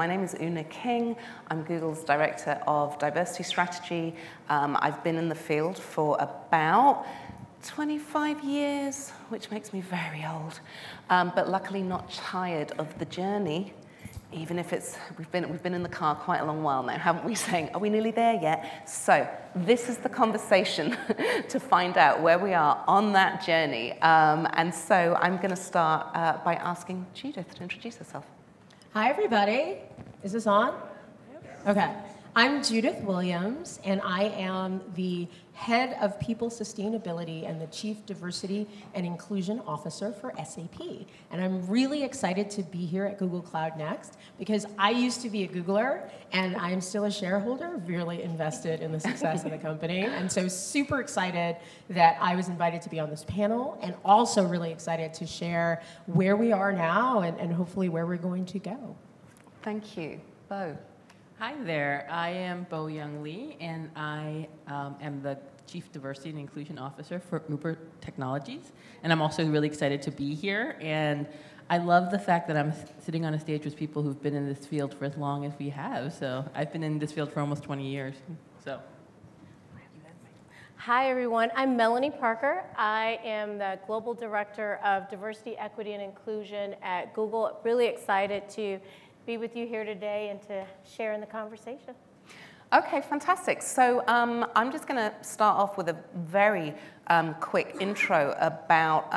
My name is Oona King. I'm Google's Director of Diversity Strategy. I've been in the field for about 25 years, which makes me very old, but luckily not tired of the journey, even if we've been in the car quite a long while now, haven't we, saying, are we nearly there yet? So this is the conversation to find out where we are on that journey. And so I'm going to start by asking Judith to introduce herself. Hi, everybody. Is this on? Okay. I'm Judith Williams, and I am the Head of People Sustainability and the Chief Diversity and Inclusion Officer for SAP. And I'm really excited to be here at Google Cloud Next because I used to be a Googler, and I'm still a shareholder, really invested in the success of the company. And so super excited that I was invited to be on this panel, and also really excited to share where we are now and hopefully where we're going to go. Thank you. Bo. Hi there, I am Bo Young Lee, and I am the Chief Diversity and Inclusion Officer for Uber Technologies. And I'm also really excited to be here. And I love the fact that I'm sitting on a stage with people who've been in this field for as long as we have. So I've been in this field for almost 20 years. So. Hi, everyone. I'm Melonie Parker. I am the Global Director of Diversity, Equity, and Inclusion at Google. Really excited to be with you here today and to share in the conversation. Okay, fantastic. So I'm just going to start off with a very quick intro about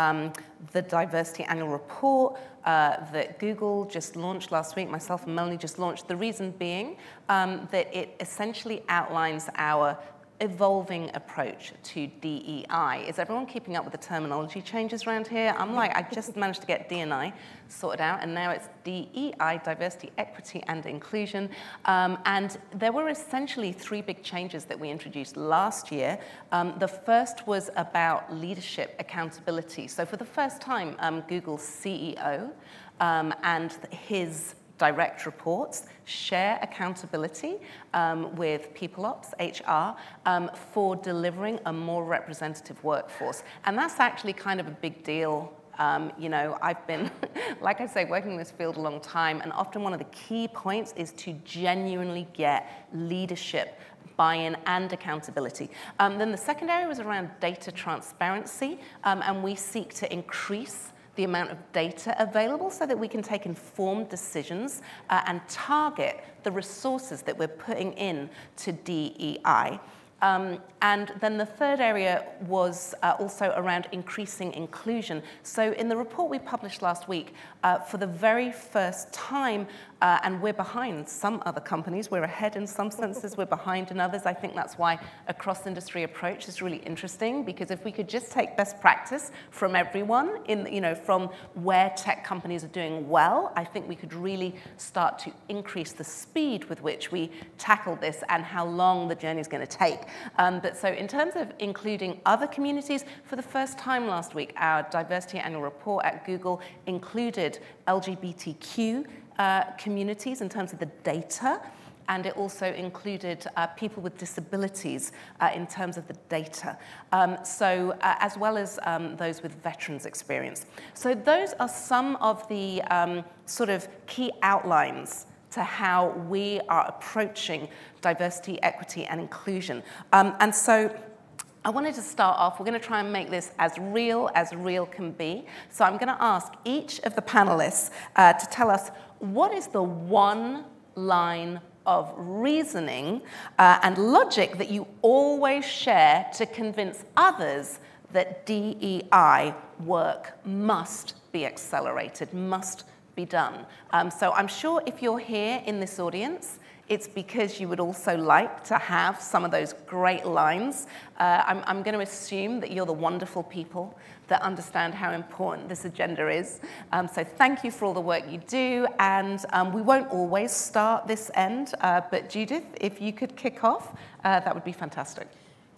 the Diversity Annual Report that Google just launched last week. Myself and Melonie just launched. The reason being that it essentially outlines our evolving approach to DEI. Is everyone keeping up with the terminology changes around here? I'm like, I just managed to get D&I sorted out, and now it's DEI, Diversity, Equity, and Inclusion. And there were essentially three big changes that we introduced last year. The first was about leadership accountability. So for the first time, Google's CEO and his direct reports share accountability with people ops, HR, for delivering a more representative workforce. And that's actually kind of a big deal. You know, I've been, like I say, working in this field a long time, and often one of the key points is to genuinely get leadership buy-in and accountability. Then the second area was around data transparency, and we seek to increase the amount of data available so that we can take informed decisions and target the resources that we're putting in to DEI. And then the third area was also around increasing inclusion. So in the report we published last week, for the very first time, and we're behind some other companies, we're ahead in some senses, we're behind in others. I think that's why a cross-industry approach is really interesting, because if we could just take best practice from everyone, from where tech companies are doing well, I think we could really start to increase the speed with which we tackle this and how long the journey is going to take. But so in terms of including other communities, for the first time last week, our Diversity Annual Report at Google included LGBTQ communities in terms of the data, and it also included people with disabilities in terms of the data, as well as those with veterans experience. So those are some of the sort of key outlines to how we are approaching diversity, equity, and inclusion. And so I wanted to start off, we're going to try and make this as real can be. So I'm going to ask each of the panelists to tell us what is the one line of reasoning and logic that you always share to convince others that DEI work must be accelerated, must be done. So I'm sure if you're here in this audience, it's because you would also like to have some of those great lines. I'm going to assume that you're the wonderful people that understand how important this agenda is. So thank you for all the work you do. And we won't always start this end, but Judith, if you could kick off, that would be fantastic.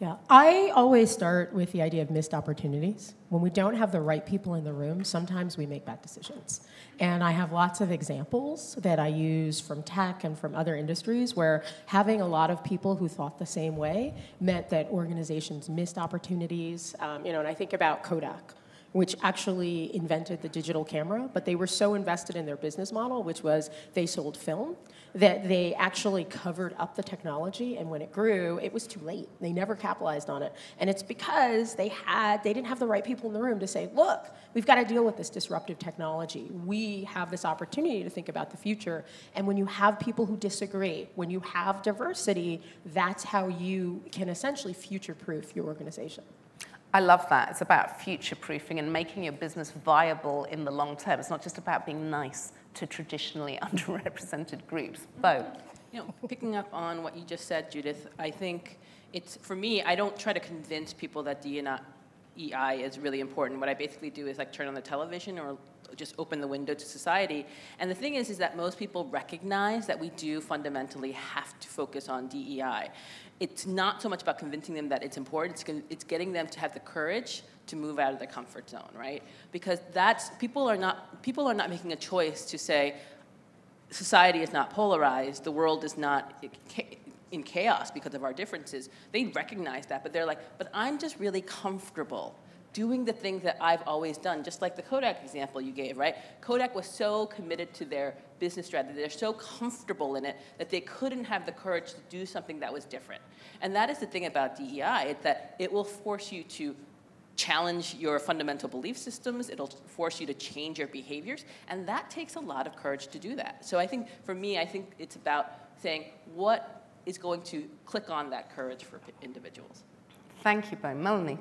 Yeah, I always start with the idea of missed opportunities. When we don't have the right people in the room, sometimes we make bad decisions. And I have lots of examples that I use from tech and from other industries where having a lot of people who thought the same way meant that organizations missed opportunities. And I think about Kodak, which actually invented the digital camera, but they were so invested in their business model, which was they sold film, that they actually covered up the technology, and when it grew, it was too late. They never capitalized on it. And it's because they didn't have the right people in the room to say, look, we've got to deal with this disruptive technology. We have this opportunity to think about the future. And when you have people who disagree, when you have diversity, that's how you can essentially future-proof your organization. I love that. It's about future-proofing and making your business viable in the long term. It's not just about being nice to traditionally underrepresented groups. Bo? You know, picking up on what you just said, Judith, I think it's, for me, I don't try to convince people that DEI is really important. What I basically do is like turn on the television or just open the window to society. And the thing is that most people recognize that we do fundamentally have to focus on DEI. It's not so much about convincing them that it's important, it's getting them to have the courage to move out of their comfort zone, right? Because people are not making a choice to say, society is not polarized, the world is not in chaos because of our differences. They recognize that, but they're like, but I'm just really comfortable doing the things that I've always done, just like the Kodak example you gave, right? Kodak was so committed to their business strategy, they're so comfortable in it that they couldn't have the courage to do something that was different. And that is the thing about DEI, it's that it will force you to challenge your fundamental belief systems, it'll force you to change your behaviors, and that takes a lot of courage to do that. So I think, for me, I think it's about saying, what is going to click on that courage for individuals? Thank you, Bo. Melonie?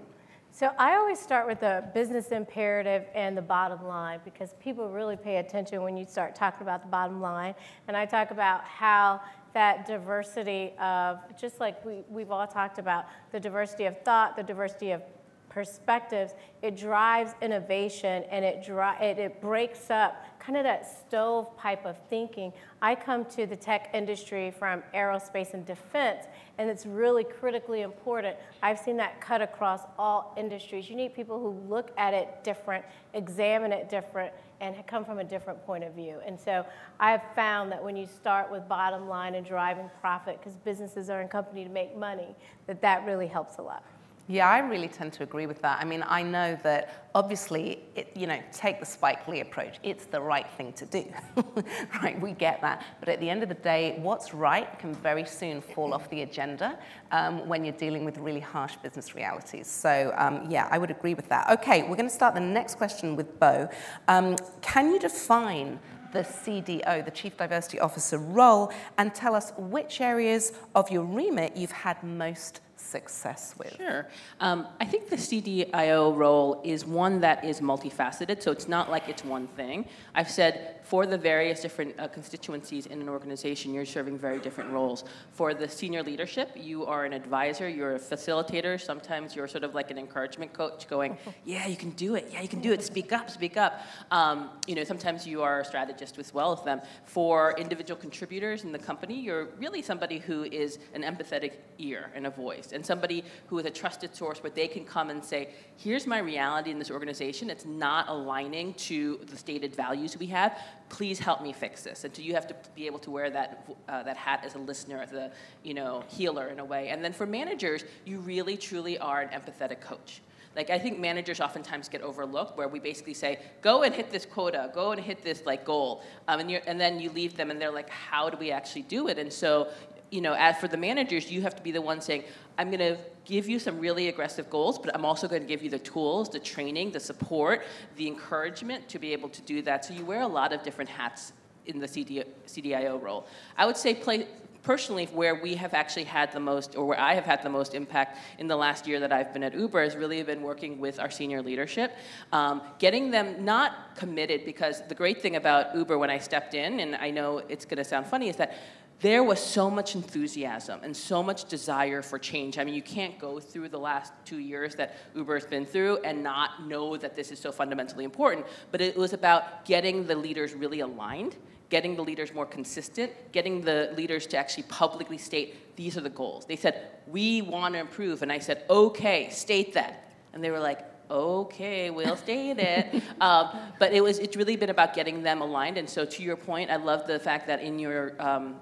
So I always start with the business imperative and the bottom line, because people really pay attention when you start talking about the bottom line. And I talk about how that diversity of, just like we've all talked about, the diversity of thought, the diversity of perspectives, it drives innovation, and it breaks up kind of that stovepipe of thinking. I come to the tech industry from aerospace and defense, and it's really critically important. I've seen that cut across all industries. You need people who look at it different, examine it different, and come from a different point of view. And so I've found that when you start with bottom line and driving profit, because businesses are in company to make money, that really helps a lot. Yeah, I really tend to agree with that. I mean, I know that obviously, take the Spike Lee approach. It's the right thing to do, right? We get that. But at the end of the day, what's right can very soon fall off the agenda when you're dealing with really harsh business realities. So yeah, I would agree with that. Okay, we're going to start the next question with Bo. Can you define the CDO, the Chief Diversity Officer role, and tell us which areas of your remit you've had most success with? Sure. I think the CDIO role is one that is multifaceted, so it's not like it's one thing. I've said for the various different constituencies in an organization, you're serving very different roles. For the senior leadership, you are an advisor, you're a facilitator, sometimes you're sort of like an encouragement coach going, yeah, you can do it, speak up, speak up. Sometimes you are a strategist as well as them. For individual contributors in the company, you're really somebody who is an empathetic ear and a voice, and somebody who is a trusted source where they can come and say, here's my reality in this organization, it's not aligning to the stated values we have, please help me fix this. And so you have to be able to wear that hat as a listener, as a healer in a way. And then for managers, you really truly are an empathetic coach. Like, I think managers oftentimes get overlooked, where we basically say, go and hit this quota, go and hit this goal, and then you leave them and they're like, how do we actually do it? And so, as for the managers, you have to be the one saying, I'm going to give you some really aggressive goals, but I'm also going to give you the tools, the training, the support, the encouragement to be able to do that. So you wear a lot of different hats in the CDIO role. I would say personally, where we have actually had the most, or where I have had the most impact in the last year that I've been at Uber, has really been working with our senior leadership, getting them not committed, because the great thing about Uber when I stepped in, and I know it's going to sound funny, is that there was so much enthusiasm and so much desire for change. I mean, you can't go through the last 2 years that Uber has been through and not know that this is so fundamentally important. But it was about getting the leaders really aligned, getting the leaders more consistent, getting the leaders to actually publicly state, these are the goals. They said, we want to improve. And I said, okay, state that. And they were like, okay, we'll state it. But it's really been about getting them aligned. And so to your point, I love the fact that in your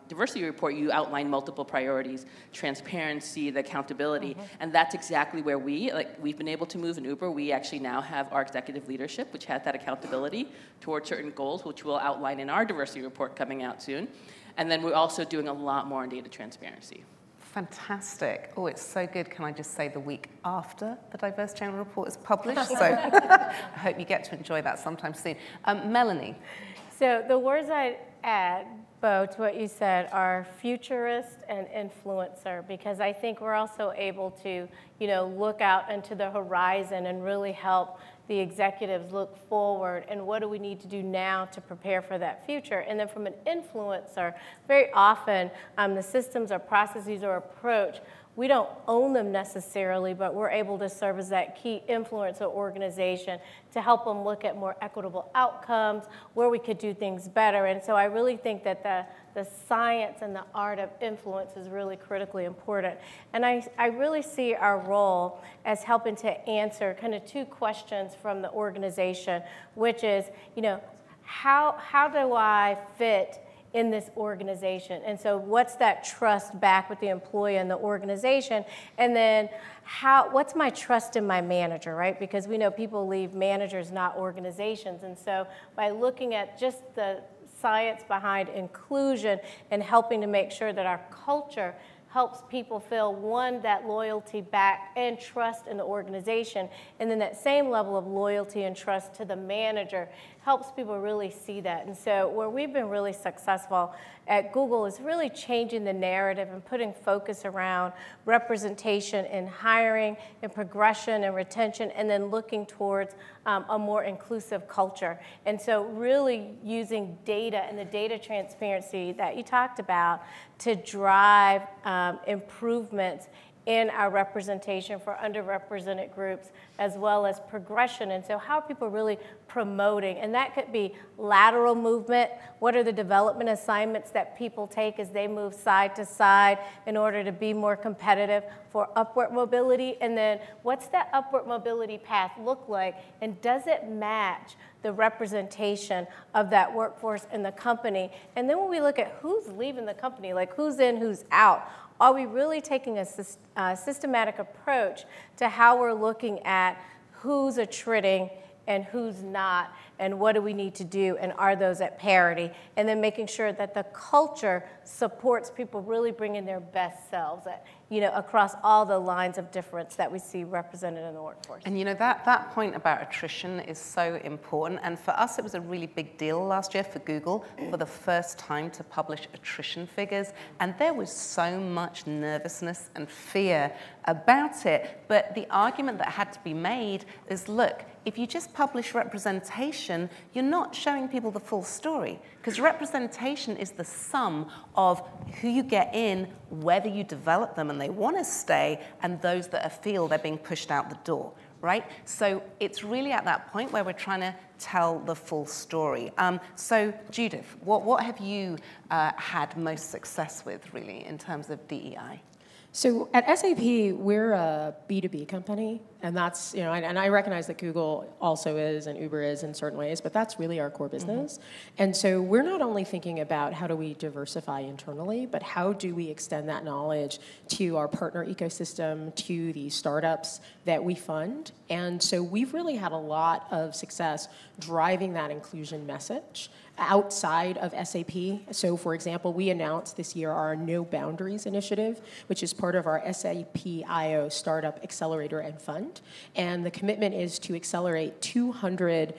diversity report, you outline multiple priorities, transparency, the accountability. And that's exactly where we've been able to move in Uber. We actually now have our executive leadership, which has that accountability towards certain goals, which we'll outline in our diversity report coming out soon. And then we're also doing a lot more on data transparency. Fantastic. Oh, it's so good. Can I just say the week after the Diverse Channel Report is published? So I hope you get to enjoy that sometime soon. Melonie. So the words I'd add, Bo, to what you said are futurist and influencer, because I think we're also able to, look out into the horizon and really help the executives look forward and what do we need to do now to prepare for that future. And then from an influencer, very often the systems or processes or approach, we don't own them necessarily, but we're able to serve as that key influencer organization to help them look at more equitable outcomes, where we could do things better. And so I really think that the science and the art of influence is really critically important. And I really see our role as helping to answer kind of two questions from the organization, which is, how do I fit in this organization? And so what's that trust back with the employee and the organization? And then what's my trust in my manager, right? Because we know people leave managers, not organizations. And so by looking at just the science behind inclusion and helping to make sure that our culture helps people feel, one, that loyalty back and trust in the organization, and then that same level of loyalty and trust to the manager helps people really see that. And so where we've been really successful at Google is really changing the narrative and putting focus around representation in hiring and progression and retention, and then looking towards a more inclusive culture. And so really using data and the data transparency that you talked about to drive improvements in our representation for underrepresented groups, as well as progression. And so how are people really promoting? And that could be lateral movement. What are the development assignments that people take as they move side to side in order to be more competitive for upward mobility? And then what's that upward mobility path look like? And does it match the representation of that workforce in the company? And then when we look at who's leaving the company, like who's in, who's out, are we really taking a systematic approach to how we're looking at who's attriting and who's not, and what do we need to do, and are those at parity? And then making sure that the culture supports people really bringing their best selves, across all the lines of difference that we see represented in the workforce. And that point about attrition is so important. And for us, it was a really big deal last year for Google for the first time to publish attrition figures. And there was so much nervousness and fear about it. But the argument that had to be made is, look, if you just publish representation, you're not showing people the full story. Because representation is the sum of who you get in, whether you develop them and they want to stay, and those that feel they're being pushed out the door, right? So it's really at that point where we're trying to tell the full story. So Judith, what have you had most success with, really, in terms of DEI? So at SAP, we're a B2B company, and that's, and I recognize that Google also is and Uber is in certain ways, but that's really our core business. And so we're not only thinking about how do we diversify internally, but how do we extend that knowledge to our partner ecosystem, to the startups that we fund. And so we've really had a lot of success driving that inclusion message outside of SAP. So for example, we announced this year our No Boundaries initiative, which is part of our SAP IO Startup Accelerator and Fund. And the commitment is to accelerate 200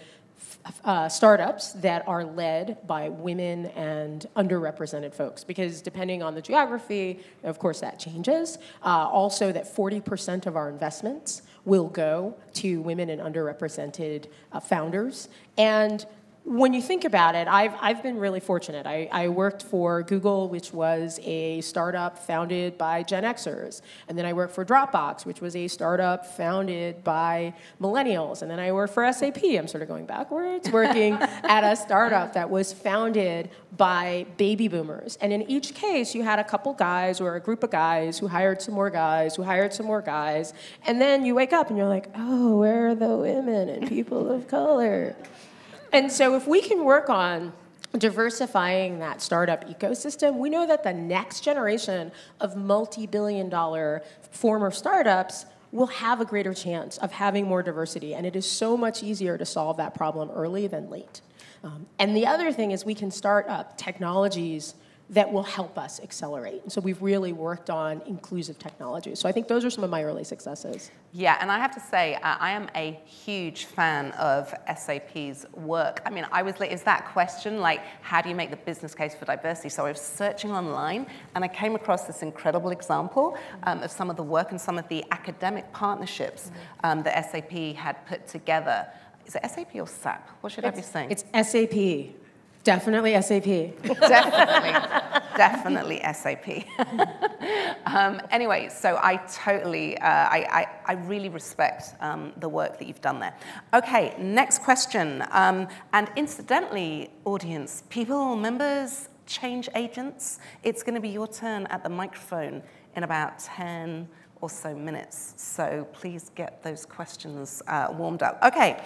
startups that are led by women and underrepresented folks, because depending on the geography, of course that changes. Also that 40% of our investments will go to women and underrepresented founders. And When you think about it, I've been really fortunate. I worked for Google, which was a startup founded by Gen Xers. And then I worked for Dropbox, which was a startup founded by millennials. And then I worked for SAP. I'm sort of going backwards, working at a startup that was founded by baby boomers. And in each case, you had a couple guys or a group of guys who hired some more guys, who hired some more guys. And then you wake up and you're like, oh, where are the women and people of color? And so if we can work on diversifying that startup ecosystem, we know that the next generation of multi-billion-dollar former startups will have a greater chance of having more diversity. And it is so much easier to solve that problem early than late. And the other thing is we can start up technologies that will help us accelerate. And so we've really worked on inclusive technology. So I think those are some of my early successes. Yeah, and I have to say, I am a huge fan of SAP's work. I mean, is that question, like, how do you make the business case for diversity? So I was searching online, and I came across this incredible example of some of the work and some of the academic partnerships that SAP had put together. Is it SAP or SAP? What should I be saying? It's SAP. Definitely SAP. Definitely SAP. Anyway, so I totally, I really respect the work that you've done there. Okay, next question. And incidentally, audience, people, members, change agents, it's going to be your turn at the microphone in about 10 or so minutes. So please get those questions warmed up. Okay,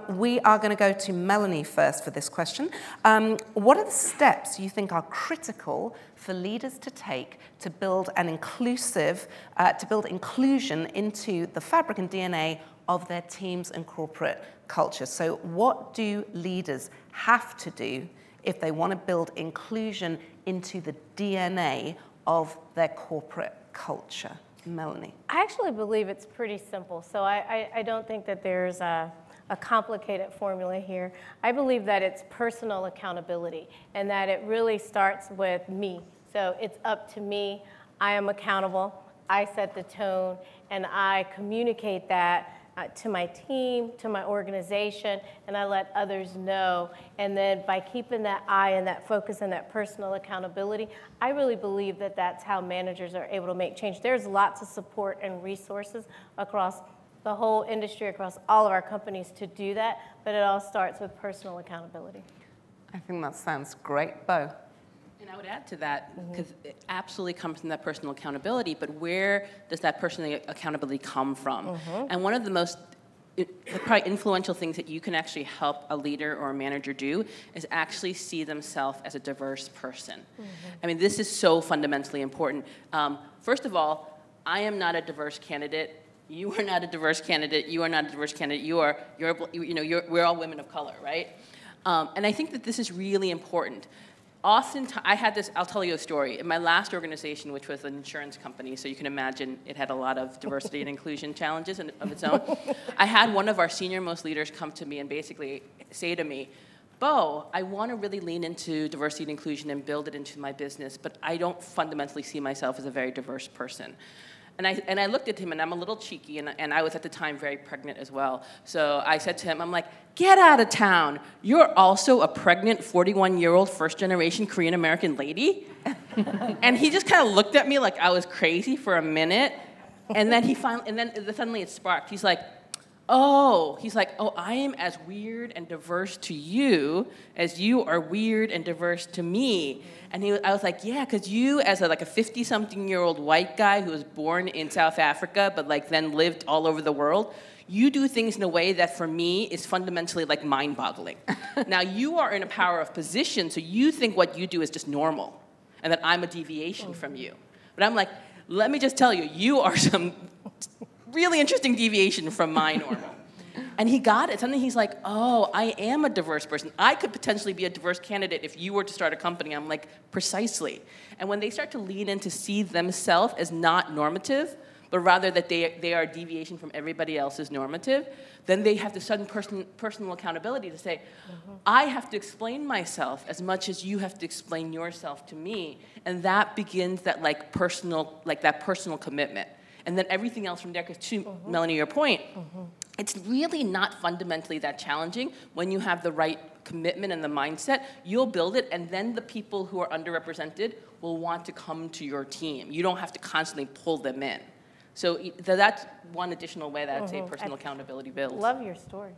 we are going to go to Melonie first for this question. What are the steps you think are critical for leaders to take to build an inclusion into the fabric and DNA of their teams and corporate culture? So what do leaders have to do if they want to build inclusion into the DNA of their corporate culture? Melonie. I actually believe it's pretty simple. So I don't think that there's a complicated formula here. I believe that it's personal accountability and that it really starts with me. So it's up to me. I am accountable. I set the tone and I communicate that to my team, to my organization, and I let others know. And then by keeping that eye and that focus and that personal accountability, I really believe that that's how managers are able to make change. There's lots of support and resources across the whole industry, across all of our companies to do that, but it all starts with personal accountability. I think that sounds great. Bo? And I would add to that, because it absolutely comes from that personal accountability, but where does that personal accountability come from? And one of the most probably influential things that you can actually help a leader or a manager do is actually see themselves as a diverse person. I mean, this is so fundamentally important. First of all, I am not a diverse candidate. You are not a diverse candidate. You are not a diverse candidate. We're all women of color, right? And I think that this is really important. Oftentimes, I had this, I'll tell you a story. In my last organization, which was an insurance company, so you can imagine it had a lot of diversity and inclusion challenges of its own, I had one of our senior-most leaders come to me and basically say to me, Bo, I want to really lean into diversity and inclusion and build it into my business, but I don't fundamentally see myself as a very diverse person. And I looked at him, and I'm a little cheeky, and I was at the time very pregnant as well. So I said to him, I'm like, get out of town. You're also a pregnant 41-year-old first-generation Korean-American lady? And he just kind of looked at me like I was crazy for a minute, and then suddenly it sparked. He's like, oh, I am as weird and diverse to you as you are weird and diverse to me. And I was like, yeah, because you, as a 50-something-year-old white guy who was born in South Africa but then lived all over the world, you do things in a way that for me is fundamentally mind-boggling. Now, you are in a power of position, so you think what you do is just normal and that I'm a deviation from you. But I'm like, let me just tell you, you are some really interesting deviation from my normal. And he got it. Suddenly he's like, oh, I am a diverse person. I could potentially be a diverse candidate if you were to start a company. I'm like, precisely. And when they start to lean in to see themselves as not normative, but rather that they are a deviation from everybody else's normative, then they have the sudden personal accountability to say, I have to explain myself as much as you have to explain yourself to me. And that begins that personal commitment. And then everything else from there, because to Melonie, your point, it's really not fundamentally that challenging. When you have the right commitment and the mindset, you'll build it, and then the people who are underrepresented will want to come to your team. You don't have to constantly pull them in. So that's one additional way that I'd say personal accountability builds. Love your story.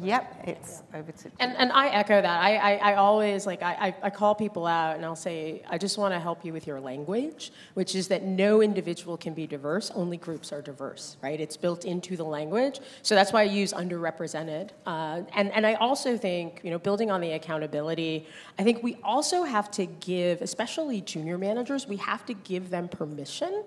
Yep, it's over to And I echo that. I always, I call people out and I'll say, I just want to help you with your language, which is that no individual can be diverse, only groups are diverse, right? It's built into the language. So that's why I use underrepresented. And I also think, building on the accountability, I think we also have to give, especially junior managers, we have to give them permission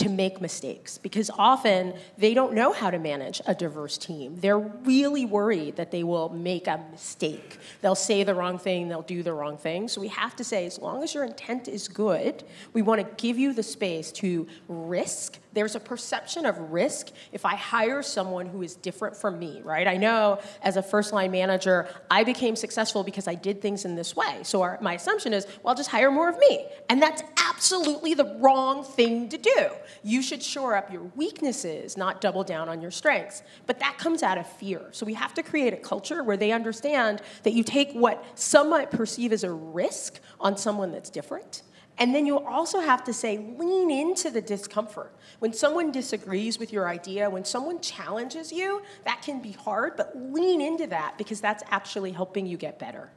to make mistakes, because often they don't know how to manage a diverse team. They're really worried that they will make a mistake. They'll say the wrong thing, they'll do the wrong thing. So we have to say, as long as your intent is good, we want to give you the space to risk. There's a perception of risk if I hire someone who is different from me, right? I know as a first-line manager, I became successful because I did things in this way. So my assumption is, well, just hire more of me. And that's absolutely the wrong thing to do. You should shore up your weaknesses, not double down on your strengths. But that comes out of fear. So we have to create a culture where they understand that you take what some might perceive as a risk on someone that's different. And then you also have to say, lean into the discomfort. When someone disagrees with your idea, when someone challenges you, that can be hard, but lean into that because that's actually helping you get better.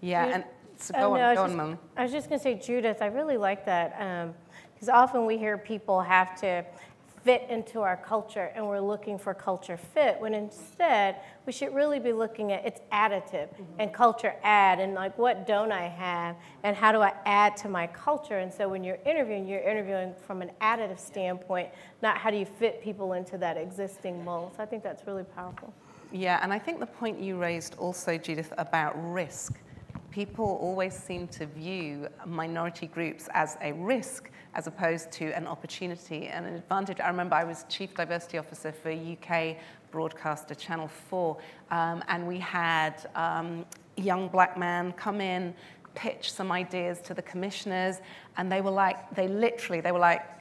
Yeah, and so go on, Melonie. I was just going to say, Judith, I really like that, because often we hear people have to fit into our culture, and we're looking for culture fit, when instead we should really be looking at it's additive and culture add, and like, what don't I have, and how do I add to my culture? And so when you're interviewing from an additive standpoint, not how do you fit people into that existing mold. So I think that's really powerful. Yeah, and I think the point you raised also, Judith, about risk. People always seem to view minority groups as a risk as opposed to an opportunity and an advantage. I remember I was Chief Diversity Officer for UK broadcaster Channel 4, and we had a young black man come in, pitch some ideas to the commissioners, and they were like,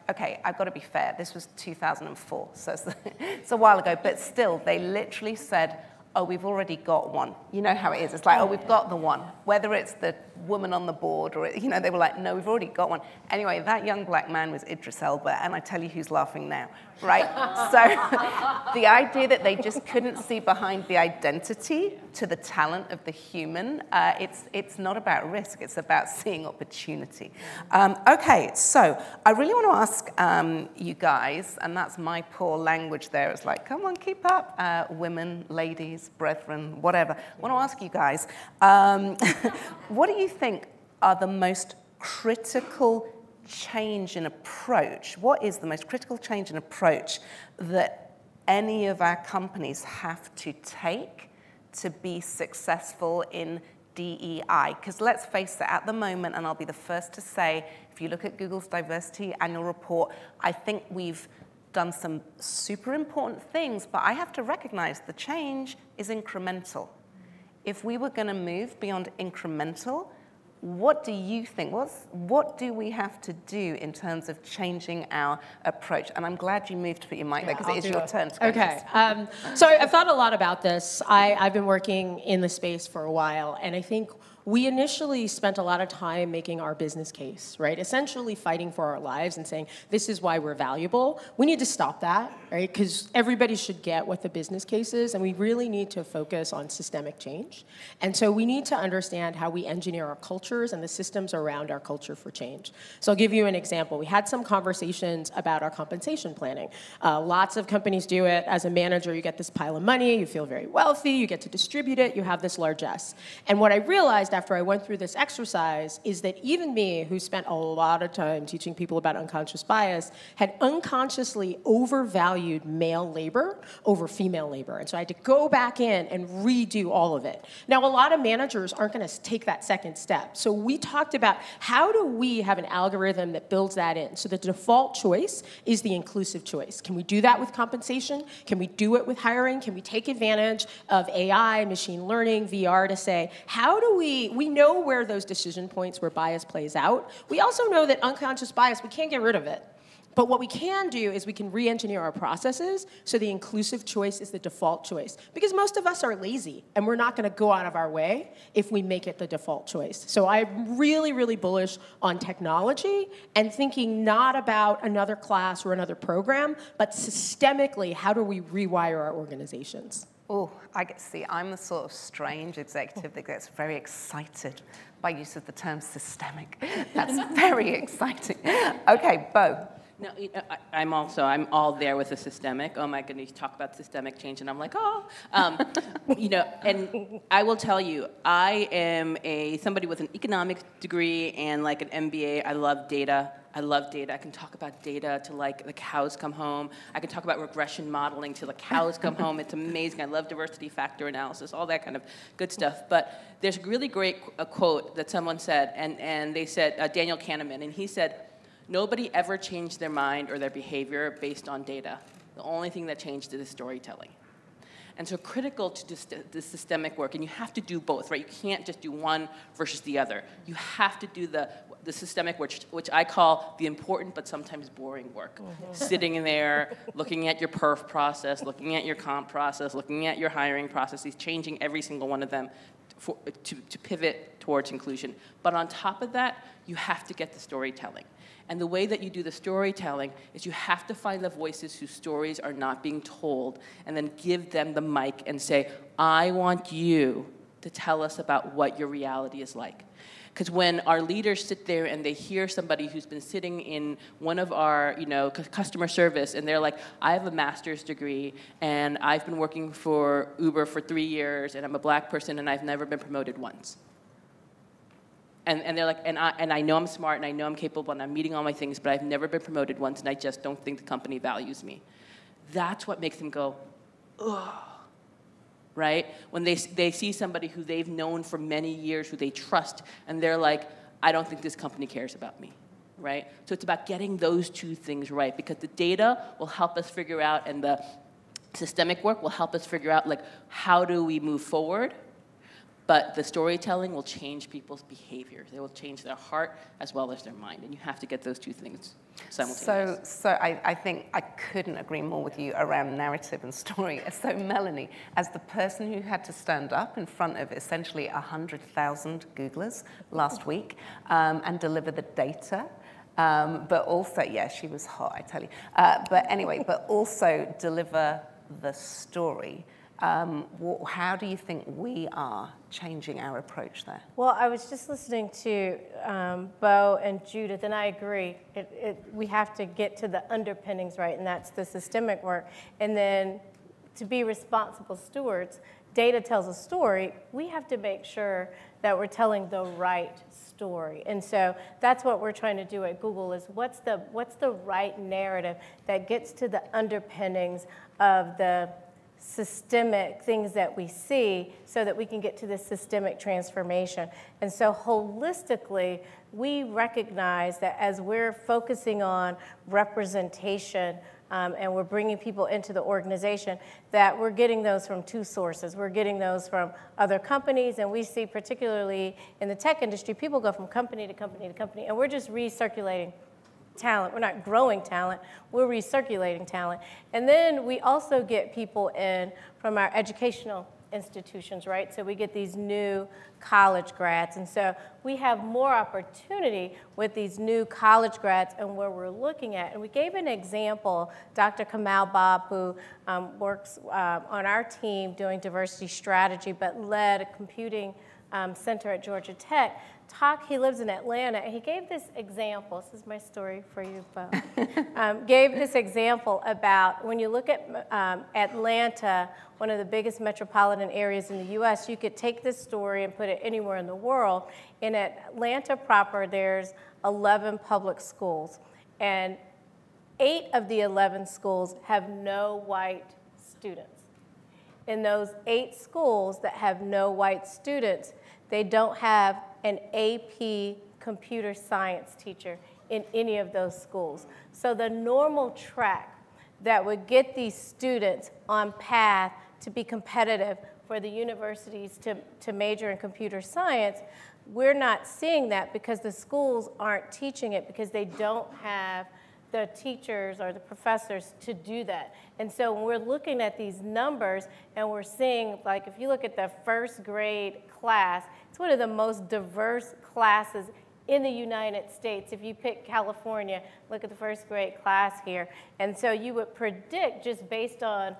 okay, I've got to be fair, this was 2004, so it's a while ago, but still, they literally said, oh, we've already got one. You know how it is. It's like, oh, we've got the one. Whether it's the woman on the board or, they were like, no, we've already got one. Anyway, that young black man was Idris Elba, and I tell you who's laughing now, right? So the idea that they just couldn't see behind the identity to the talent of the human, it's not about risk. It's about seeing opportunity. Okay, so I really want to ask you guys, and that's my poor language there. It's like, come on, keep up, women, ladies, brethren, whatever. I want to ask you guys, what do you think are the most critical change in approach? What is the most critical change in approach that any of our companies have to take to be successful in DEI? Because let's face it, at the moment, and I'll be the first to say, if you look at Google's diversity annual report, I think we've done some super important things, but I have to recognize the change is incremental. If we were going to move beyond incremental, what do you think? What do we have to do in terms of changing our approach? And I'm glad you moved to put your mic there, because it is your turn to go next. So I've thought a lot about this. I've been working in the space for a while, and I think we initially spent a lot of time making our business case, right? Essentially fighting for our lives and saying, this is why we're valuable. We need to stop that, right? Because everybody should get what the business case is, and we really need to focus on systemic change. And so we need to understand how we engineer our cultures and the systems around our culture for change. So I'll give you an example. We had some conversations about our compensation planning. Lots of companies do it. As a manager, you get this pile of money, you feel very wealthy, you get to distribute it, you have this largesse. And what I realized after I went through this exercise is that even me, who spent a lot of time teaching people about unconscious bias, had unconsciously overvalued male labor over female labor. And so I had to go back in and redo all of it. Now, a lot of managers aren't going to take that second step. So we talked about how do we have an algorithm that builds that in? So the default choice is the inclusive choice. Can we do that with compensation? Can we do it with hiring? Can we take advantage of AI, machine learning, VR to say, how do we know where those decision points where bias plays out. We also know that unconscious bias, we can't get rid of it. But what we can do is we can re-engineer our processes so the inclusive choice is the default choice. Because most of us are lazy, and we're not going to go out of our way if we make it the default choice. So I'm really, really bullish on technology and thinking not about another class or another program, but systemically, how do we rewire our organizations? Oh, I'm the sort of strange executive that gets very excited by use of the term systemic. That's very exciting. Okay, Bo. No, I'm all there with the systemic. Oh my goodness, you talk about systemic change, and I'm like, oh. And I will tell you, I am somebody with an economics degree and like an MBA. I love data. I can talk about data till like the cows come home. I can talk about regression modeling till the cows come home. It's amazing. I love diversity factor analysis, all that kind of good stuff. But there's a really great quote that someone said, and they said, Daniel Kahneman, and he said, nobody ever changed their mind or their behavior based on data. The only thing that changed is storytelling. And so critical to the systemic work, and you have to do both, right? You can't just do one versus the other. You have to do the systemic work, which I call the important but sometimes boring work. Sitting in there, looking at your perf process, looking at your comp process, looking at your hiring processes, changing every single one of them to pivot towards inclusion. But on top of that, you have to get the storytelling. And the way that you do the storytelling is you have to find the voices whose stories are not being told and then give them the mic and say, I want you to tell us about what your reality is like. Because when our leaders sit there and they hear somebody who's been sitting in one of our, customer service, and they're like, I have a master's degree, and I've been working for Uber for 3 years, and I'm a black person, and I've never been promoted once. And they're like, and I know I'm smart, and I know I'm capable, and I'm meeting all my things, but I've never been promoted once, and I just don't think the company values me. That's what makes them go, ugh. Right? When they see somebody who they've known for many years, who they trust, and they're like, I don't think this company cares about me, right? So it's about getting those two things right, because the data will help us figure out, and the systemic work will help us figure out, like, how do we move forward? But the storytelling will change people's behaviors. They will change their heart as well as their mind, and you have to get those two things simultaneously. So I think I couldn't agree more with you around narrative and story. So Melonie, as the person who had to stand up in front of essentially 100,000 Googlers last week and deliver the data, but also, yeah, she was hot, I tell you. But anyway, but also deliver the story. How do you think we are changing our approach there? Well, I was just listening to Bo and Judith, and I agree. We have to get to the underpinnings right, and that's the systemic work. And then to be responsible stewards, data tells a story. We have to make sure that we're telling the right story. And so that's what we're trying to do at Google is what's the right narrative that gets to the underpinnings of the systemic things that we see so that we can get to this systemic transformation. And so holistically, we recognize that as we're focusing on representation and we're bringing people into the organization, that we're getting those from two sources. We're getting those from other companies, and we see particularly in the tech industry, people go from company to company to company, and we're just recirculating talent. We're not growing talent, we're recirculating talent. And then we also get people in from our educational institutions, right? So we get these new college grads. And so we have more opportunity with these new college grads and where we're looking at. And we gave an example, Dr. Kamal Bob, who works on our team doing diversity strategy, but led a computing center at Georgia Tech. He lives in Atlanta, and he gave this example. This is my story for you, Bo. Gave this example about when you look at Atlanta, one of the biggest metropolitan areas in the U.S., you could take this story and put it anywhere in the world. In Atlanta proper, there's 11 public schools, and 8 of the 11 schools have no white students. In those 8 schools that have no white students, they don't have an AP computer science teacher in any of those schools. So the normal track that would get these students on path to be competitive for the universities to major in computer science, we're not seeing that because the schools aren't teaching it because they don't have the teachers or the professors to do that. And so when we're looking at these numbers and we're seeing, like if you look at the first grade class, it's one of the most diverse classes in the United States. If you pick California, look at the first grade class here. And so you would predict just based on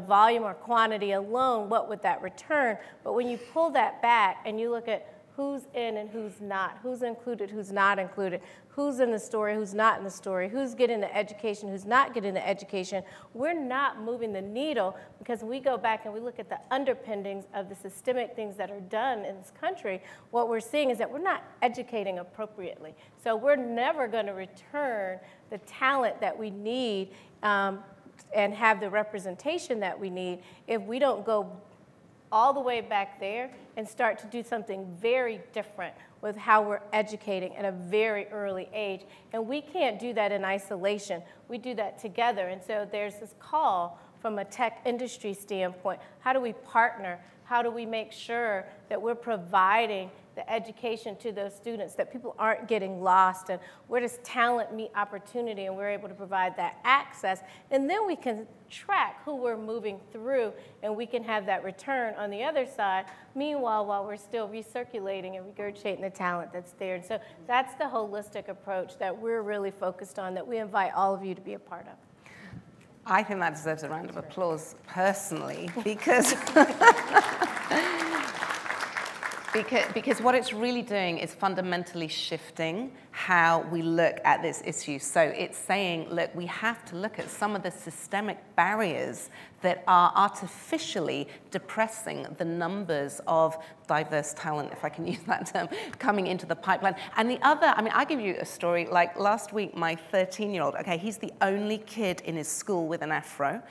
volume or quantity alone, what would that return? But when you pull that back and you look at who's in and who's not, who's included, who's not included, who's in the story, who's not in the story, who's getting the education, who's not getting the education, we're not moving the needle, because when we go back and we look at the underpinnings of the systemic things that are done in this country, what we're seeing is that we're not educating appropriately. So we're never going to return the talent that we need and have the representation that we need if we don't go all the way back there and start to do something very different with how we're educating at a very early age. And we can't do that in isolation. We do that together. And so there's this call from a tech industry standpoint. How do we partner? How do we make sure that we're providing the education to those students, that people aren't getting lost, and where does talent meet opportunity, and we're able to provide that access, and then we can track who we're moving through, and we can have that return on the other side, meanwhile, while we're still recirculating and regurgitating the talent that's there. And so that's the holistic approach that we're really focused on, that we invite all of you to be a part of. I think that deserves a round of applause personally, because because what it's really doing is fundamentally shifting how we look at this issue. So it's saying, look, we have to look at some of the systemic barriers that are artificially depressing the numbers of diverse talent, if I can use that term, coming into the pipeline. And the other, I mean, I'll give you a story. Like last week, my 13-year-old, okay, he's the only kid in his school with an afro.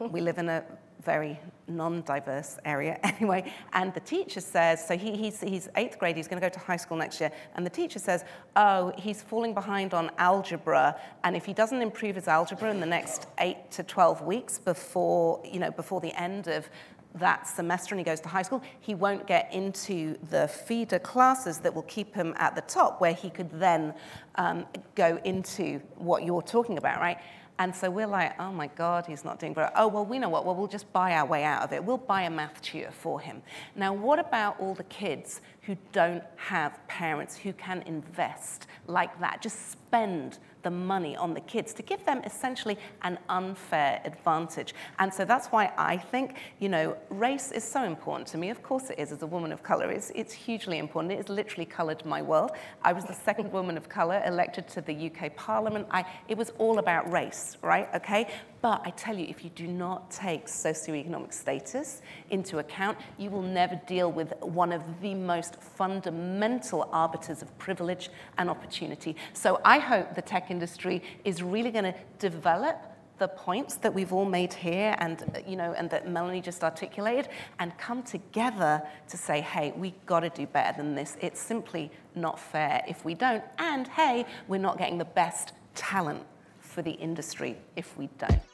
We live in a very non-diverse area anyway, and the teacher says, so he's 8th grade, he's going to go to high school next year, and the teacher says, oh, he's falling behind on algebra, and if he doesn't improve his algebra in the next 8 to 12 weeks before the end of that semester and he goes to high school, he won't get into the feeder classes that will keep him at the top, where he could then go into what you're talking about, right? And so we're like, oh my God, he's not doing very well. Oh, well, we know what, well, we'll just buy our way out of it. We'll buy a math tutor for him. Now, what about all the kids who don't have parents who can invest like that? Just spend the money on the kids to give them essentially an unfair advantage. And so that's why I think, race is so important to me. Of course it is, as a woman of color. It's hugely important. It has literally colored my world. I was the second woman of color elected to the UK Parliament. It was all about race, right? Okay? But I tell you, if you do not take socioeconomic status into account, you will never deal with one of the most fundamental arbiters of privilege and opportunity. So I hope the tech industry is really going to develop the points that we've all made here and that Melonie just articulated, and come together to say, hey, we've got to do better than this. It's simply not fair if we don't. And hey, we're not getting the best talent for the industry if we don't.